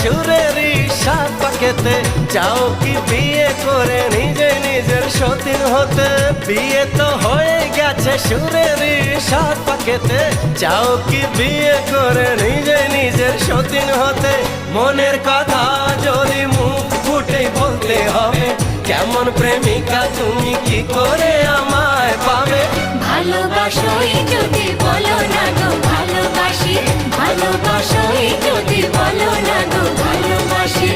সুরেরই সাত পাকেতে, চাও কি বিয়ে করে নিজে নিজের সতীন হতে? বিয়ে তো হয়ে গেছে সুরেরই সাত পাকেতে, চাও কি বিয়ে করে নিজে নিজের সতীন হতে? মনের কথা যদি মুখ ফুটে বলতে হবে, কেমন প্রেমিকা তুমি কি করে আমায় পাবে? ভালোবাসোই যদি বলো না গো ভালোবাসি, ভালোবাসোই যদি বলো না গো ভালোবাসি।